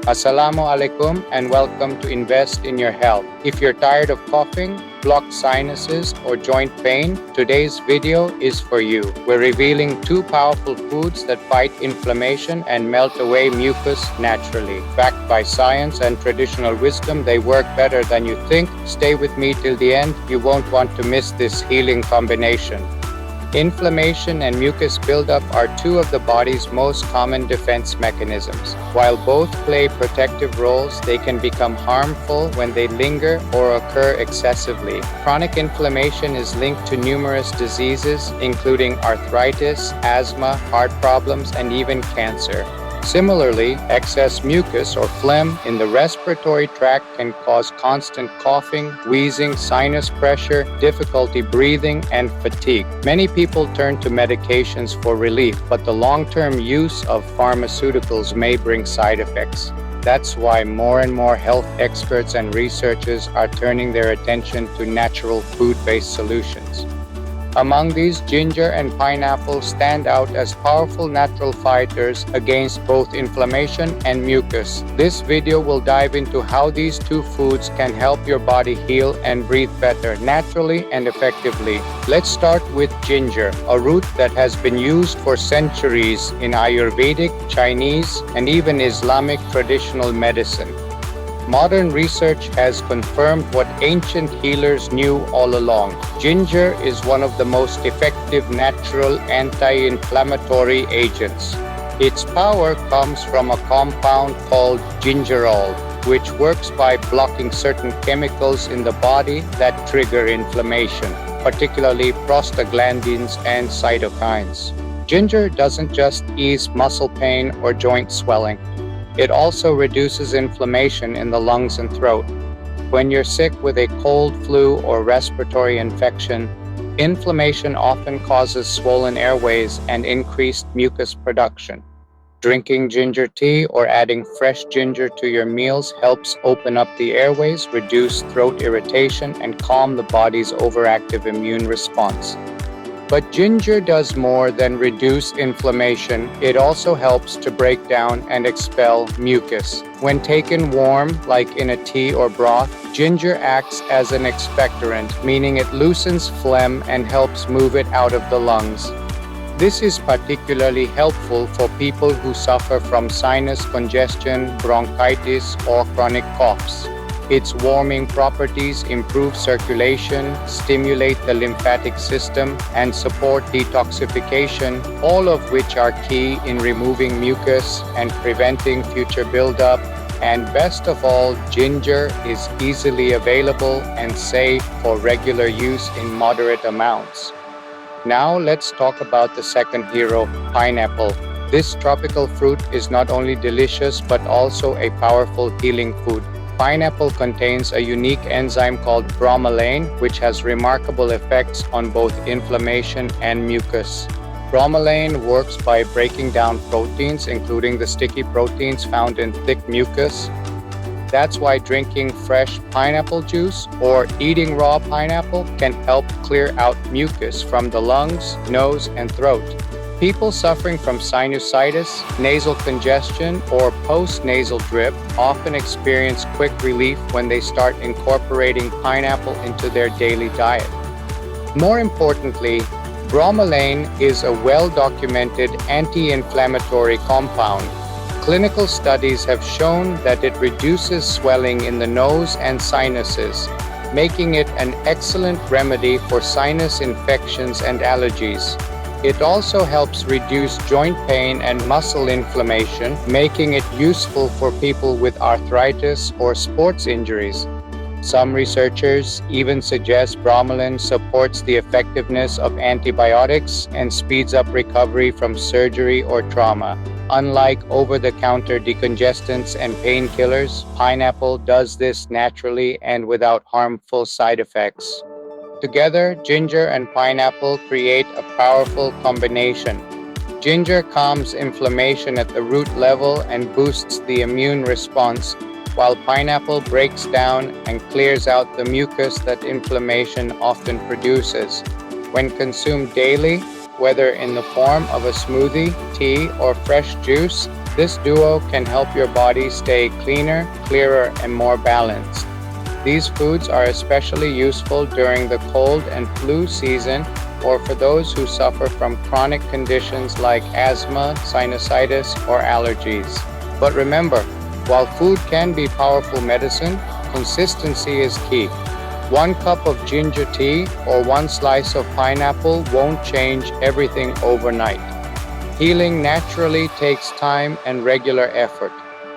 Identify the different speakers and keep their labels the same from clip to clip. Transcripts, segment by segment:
Speaker 1: Assalam-o-Alaikum and welcome to Invest in Your Health. If you're tired of coughing, blocked sinuses, or joint pain, today's video is for you. We're revealing two powerful foods that fight inflammation and melt away mucus naturally. Backed by science and traditional wisdom, they work better than you think. Stay with me till the end. You won't want to miss this healing combination. Inflammation and mucus buildup are two of the body's most common defense mechanisms. While both play protective roles, they can become harmful when they linger or occur excessively. Chronic inflammation is linked to numerous diseases, including arthritis, asthma, heart problems, and even cancer. Similarly, excess mucus or phlegm in the respiratory tract can cause constant coughing, wheezing, sinus pressure, difficulty breathing, and fatigue. Many people turn to medications for relief, but the long-term use of pharmaceuticals may bring side effects. That's why more and more health experts and researchers are turning their attention to natural food-based solutions. Among these, ginger and pineapple stand out as powerful natural fighters against both inflammation and mucus. This video will dive into how these two foods can help your body heal and breathe better naturally and effectively. Let's start with ginger, a root that has been used for centuries in Ayurvedic, Chinese, and even Islamic traditional medicine. Modern research has confirmed what ancient healers knew all along. Ginger is one of the most effective natural anti-inflammatory agents. Its power comes from a compound called gingerol, which works by blocking certain chemicals in the body that trigger inflammation, particularly prostaglandins and cytokines. Ginger doesn't just ease muscle pain or joint swelling. It also reduces inflammation in the lungs and throat. When you're sick with a cold, flu, or respiratory infection, inflammation often causes swollen airways and increased mucus production. Drinking ginger tea or adding fresh ginger to your meals helps open up the airways, reduce throat irritation, and calm the body's overactive immune response. But ginger does more than reduce inflammation. It also helps to break down and expel mucus. When taken warm, like in a tea or broth, ginger acts as an expectorant, meaning it loosens phlegm and helps move it out of the lungs. This is particularly helpful for people who suffer from sinus congestion, bronchitis, or chronic coughs. Its warming properties improve circulation, stimulate the lymphatic system, and support detoxification, all of which are key in removing mucus and preventing future buildup. And best of all, ginger is easily available and safe for regular use in moderate amounts. Now let's talk about the second hero, pineapple. This tropical fruit is not only delicious but also a powerful healing food. Pineapple contains a unique enzyme called bromelain, which has remarkable effects on both inflammation and mucus. Bromelain works by breaking down proteins, including the sticky proteins found in thick mucus. That's why drinking fresh pineapple juice or eating raw pineapple can help clear out mucus from the lungs, nose, and throat. People suffering from sinusitis, nasal congestion, or post-nasal drip often experience quick relief when they start incorporating pineapple into their daily diet. More importantly, bromelain is a well-documented anti-inflammatory compound. Clinical studies have shown that it reduces swelling in the nose and sinuses, making it an excellent remedy for sinus infections and allergies. It also helps reduce joint pain and muscle inflammation, making it useful for people with arthritis or sports injuries. Some researchers even suggest bromelain supports the effectiveness of antibiotics and speeds up recovery from surgery or trauma. Unlike over-the-counter decongestants and painkillers, pineapple does this naturally and without harmful side effects. Together, ginger and pineapple create a powerful combination. Ginger calms inflammation at the root level and boosts the immune response, while pineapple breaks down and clears out the mucus that inflammation often produces. When consumed daily, whether in the form of a smoothie, tea, or fresh juice, This duo can help your body stay cleaner, clearer, and more balanced. These foods are especially useful during the cold and flu season or for those who suffer from chronic conditions like asthma, sinusitis, or allergies. But remember, while food can be powerful medicine, consistency is key. 1 cup of ginger tea or 1 slice of pineapple won't change everything overnight. Healing naturally takes time and regular effort.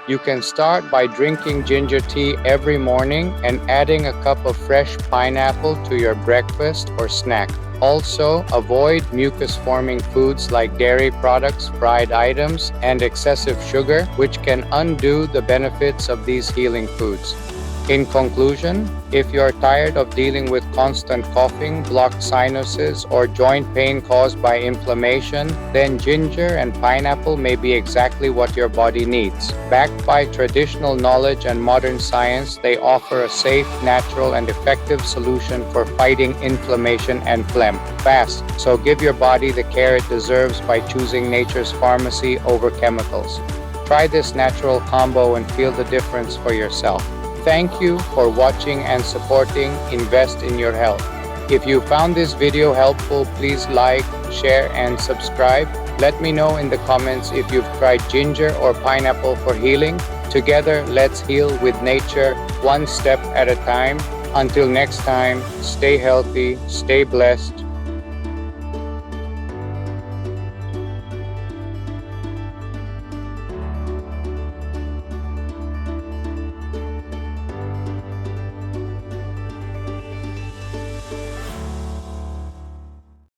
Speaker 1: You can start by drinking ginger tea every morning and adding a cup of fresh pineapple to your breakfast or snack. Also, avoid mucus-forming foods like dairy products, fried items, and excessive sugar, which can undo the benefits of these healing foods. In conclusion, if you're tired of dealing with constant coughing, blocked sinuses, or joint pain caused by inflammation, then ginger and pineapple may be exactly what your body needs. Backed by traditional knowledge and modern science, they offer a safe, natural, and effective solution for fighting inflammation and phlegm fast. So give your body the care it deserves by choosing nature's pharmacy over chemicals. Try this natural combo and feel the difference for yourself. Thank you for watching and supporting Invest in Your Health. If you found this video helpful, please like, share, and subscribe. Let me know in the comments if you've tried ginger or pineapple for healing. Together, let's heal with nature, one step at a time. Until next time, stay healthy, stay blessed.